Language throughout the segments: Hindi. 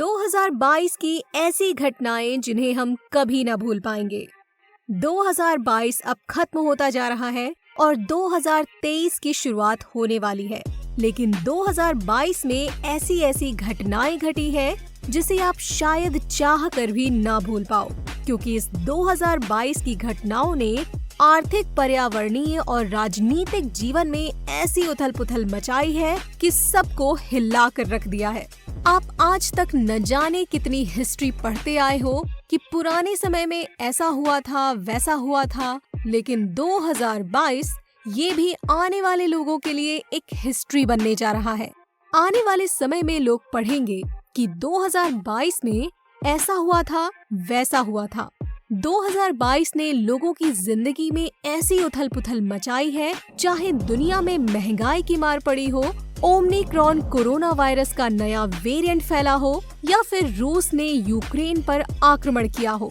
2022 की ऐसी घटनाएं जिन्हें हम कभी न भूल पाएंगे। 2022 अब खत्म होता जा रहा है और 2023 की शुरुआत होने वाली है, लेकिन 2022 में ऐसी ऐसी घटनाएं घटी है जिसे आप शायद चाह कर भी ना भूल पाओ, क्योंकि इस 2022 की घटनाओं ने आर्थिक, पर्यावरणीय और राजनीतिक जीवन में ऐसी उथल-पुथल मचाई है कि सबको हिला कर रख दिया है। आप आज तक न जाने कितनी हिस्ट्री पढ़ते आए हो कि पुराने समय में ऐसा हुआ था, वैसा हुआ था, लेकिन 2022 ये भी आने वाले लोगों के लिए एक हिस्ट्री बनने जा रहा है। आने वाले समय में लोग पढ़ेंगे कि 2022 में ऐसा हुआ था, वैसा हुआ था। 2022 ने लोगों की जिंदगी में ऐसी उथल-पुथल मचाई है, चाहे दुनिया में महंगाई की मार पड़ी हो, ओमिक्रॉन कोरोना वायरस का नया वेरिएंट फैला हो या फिर रूस ने यूक्रेन पर आक्रमण किया हो।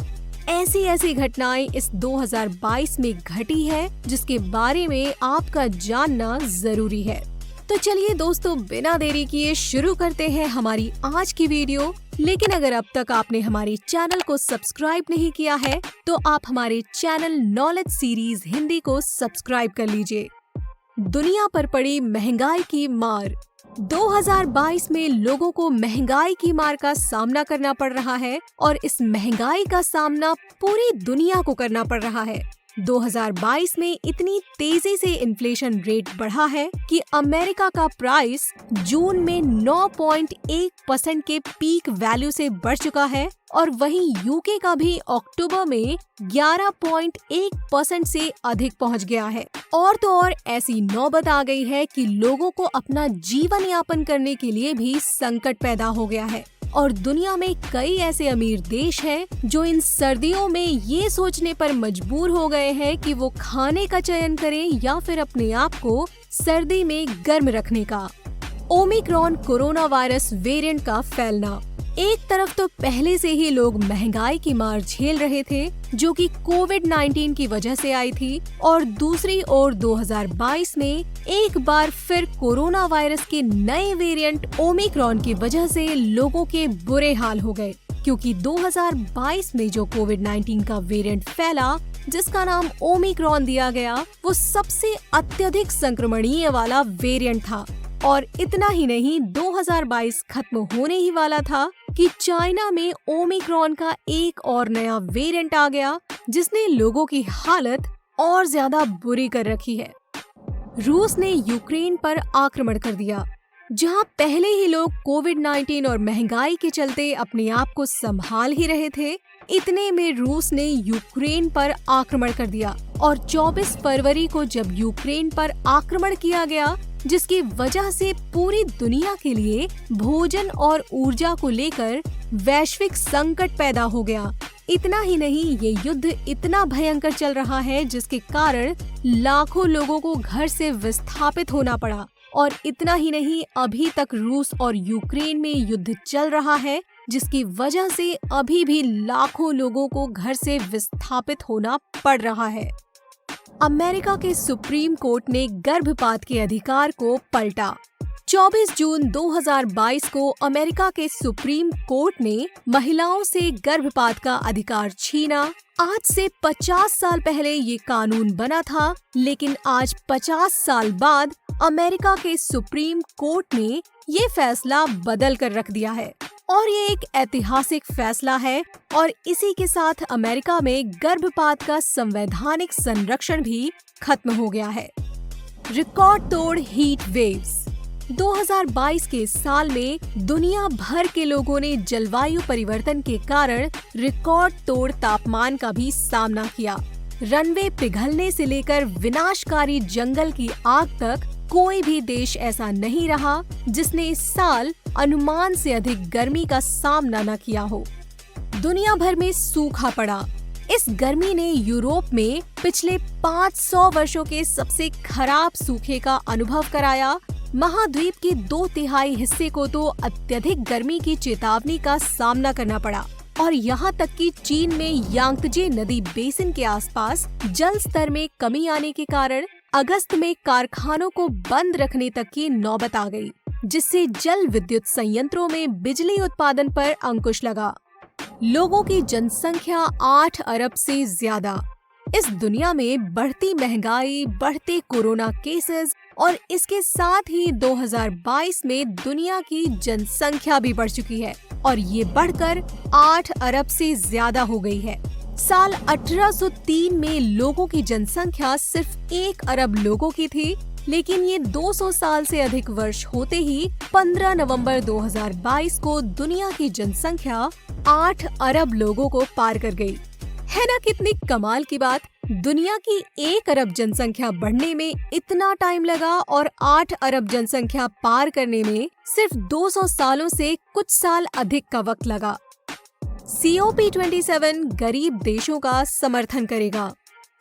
ऐसी घटनाएं इस 2022 में घटी है जिसके बारे में आपका जानना जरूरी है। तो चलिए दोस्तों, बिना देरी किए शुरू करते हैं हमारी आज की वीडियो। लेकिन अगर अब तक आपने हमारे चैनल को सब्सक्राइब नहीं किया है तो आप हमारे चैनल नॉलेज सीरीज हिंदी को सब्सक्राइब कर लीजिए। दुनिया पर पड़ी महंगाई की मार। 2022 में लोगों को महंगाई की मार का सामना करना पड़ रहा है और इस महंगाई का सामना पूरी दुनिया को करना पड़ रहा है। 2022 में इतनी तेजी से इन्फ्लेशन रेट बढ़ा है कि अमेरिका का प्राइस जून में 9.1% के पीक वैल्यू से बढ़ चुका है और वहीं यूके का भी अक्टूबर में 11.1% से अधिक पहुंच गया है। और तो और ऐसी नौबत आ गई है कि लोगों को अपना जीवन यापन करने के लिए भी संकट पैदा हो गया है और दुनिया में कई ऐसे अमीर देश हैं जो इन सर्दियों में ये सोचने पर मजबूर हो गए हैं कि वो खाने का चयन करें या फिर अपने आप को सर्दी में गर्म रखने का। ओमिक्रॉन कोरोना वायरस वेरिएंट का फैलना। एक तरफ तो पहले से ही लोग महंगाई की मार झेल रहे थे जो कि कोविड-19 की वजह से आई थी, और दूसरी ओर 2022 में एक बार फिर कोरोना वायरस के नए वेरिएंट ओमिक्रॉन की वजह से लोगों के बुरे हाल हो गए, क्योंकि 2022 में जो कोविड-19 का वेरिएंट फैला जिसका नाम ओमिक्रॉन दिया गया, वो सबसे अत्यधिक संक्रमणीय वाला वेरिएंट था। और इतना ही नहीं, 2022 खत्म होने ही वाला था कि चाइना में ओमिक्रॉन का एक और नया वेरिएंट आ गया जिसने लोगों की हालत और ज्यादा बुरी कर रखी है। रूस ने यूक्रेन पर आक्रमण कर दिया। जहां पहले ही लोग कोविड-19 और महंगाई के चलते अपने आप को संभाल ही रहे थे, इतने में रूस ने यूक्रेन पर आक्रमण कर दिया और 24 फरवरी को जब यूक्रेन पर आक्रमण किया गया, जिसकी वजह से पूरी दुनिया के लिए भोजन और ऊर्जा को लेकर वैश्विक संकट पैदा हो गया। इतना ही नहीं, ये युद्ध इतना भयंकर चल रहा है जिसके कारण लाखों लोगों को घर से विस्थापित होना पड़ा। और इतना ही नहीं, अभी तक रूस और यूक्रेन में युद्ध चल रहा है जिसकी वजह से अभी भी लाखों लोगों को घर से विस्थापित होना पड़ रहा है। अमेरिका के सुप्रीम कोर्ट ने गर्भपात के अधिकार को पलटा। 24 जून 2022 को अमेरिका के सुप्रीम कोर्ट ने महिलाओं से गर्भपात का अधिकार छीना। आज से 50 साल पहले ये कानून बना था, लेकिन आज 50 साल बाद अमेरिका के सुप्रीम कोर्ट ने ये फैसला बदल कर रख दिया है और ये एक ऐतिहासिक फैसला है। और इसी के साथ अमेरिका में गर्भपात का संवैधानिक संरक्षण भी खत्म हो गया है। रिकॉर्ड तोड़ हीट वेव्स। 2022 के साल में दुनिया भर के लोगों ने जलवायु परिवर्तन के कारण रिकॉर्ड तोड़ तापमान का भी सामना किया। रनवे पिघलने से लेकर विनाशकारी जंगल की आग तक कोई भी देश ऐसा नहीं रहा जिसने इस साल अनुमान से अधिक गर्मी का सामना न किया हो। दुनिया भर में सूखा पड़ा। इस गर्मी ने यूरोप में पिछले 500 वर्षों के सबसे खराब सूखे का अनुभव कराया। महाद्वीप के 2/3 हिस्से को तो अत्यधिक गर्मी की चेतावनी का सामना करना पड़ा और यहाँ तक कि चीन में यांगत्जे नदी बेसिन के आसपास जल स्तर में कमी आने के कारण अगस्त में कारखानों को बंद रखने तक की नौबत आ गई। जिससे जल विद्युत संयंत्रों में बिजली उत्पादन पर अंकुश लगा। लोगों की जनसंख्या 8 अरब से ज्यादा। इस दुनिया में बढ़ती महंगाई, बढ़ते कोरोना केसेस और इसके साथ ही 2022 में दुनिया की जनसंख्या भी बढ़ चुकी है और ये बढ़कर 8 अरब से ज्यादा हो गई है। साल 1803 में लोगों की जनसंख्या सिर्फ 1 अरब लोगों की थी, लेकिन ये 200 साल से अधिक वर्ष होते ही 15 नवंबर 2022 को दुनिया की जनसंख्या 8 अरब लोगों को पार कर गई। है ना कितनी कमाल की बात। दुनिया की 1 अरब जनसंख्या बढ़ने में इतना टाइम लगा और 8 अरब जनसंख्या पार करने में सिर्फ 200 सालों से कुछ साल अधिक का वक्त लगा। COP27 गरीब देशों का समर्थन करेगा।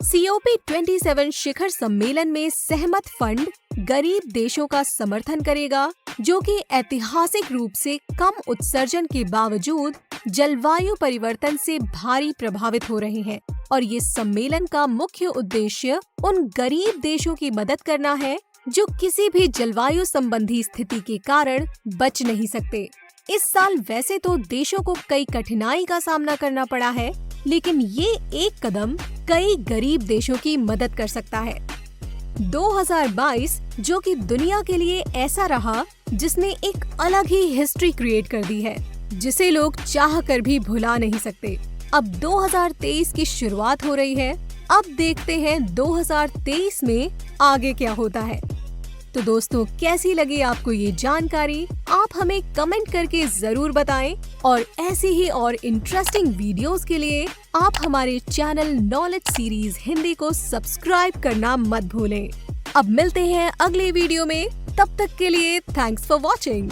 COP27 शिखर सम्मेलन में सहमत फंड गरीब देशों का समर्थन करेगा, जो कि ऐतिहासिक रूप से कम उत्सर्जन के बावजूद जलवायु परिवर्तन से भारी प्रभावित हो रहे हैं। और ये सम्मेलन का मुख्य उद्देश्य उन गरीब देशों की मदद करना है जो किसी भी जलवायु संबंधी स्थिति के कारण बच नहीं सकते। इस साल वैसे तो देशों को कई कठिनाई का सामना करना पड़ा है, लेकिन ये एक कदम कई गरीब देशों की मदद कर सकता है। 2022 जो कि दुनिया के लिए ऐसा रहा जिसने एक अलग ही हिस्ट्री क्रिएट कर दी है, जिसे लोग चाह कर भी भुला नहीं सकते। अब 2023 की शुरुआत हो रही है। अब देखते हैं 2023 में आगे क्या होता है। तो दोस्तों, कैसी लगी आपको ये जानकारी? आप हमें कमेंट करके जरूर बताएं और ऐसी ही और इंटरेस्टिंग वीडियोस के लिए आप हमारे चैनल नॉलेज सीरीज हिंदी को सब्सक्राइब करना मत भूलें। अब मिलते हैं अगले वीडियो में, तब तक के लिए थैंक्स फॉर वॉचिंग।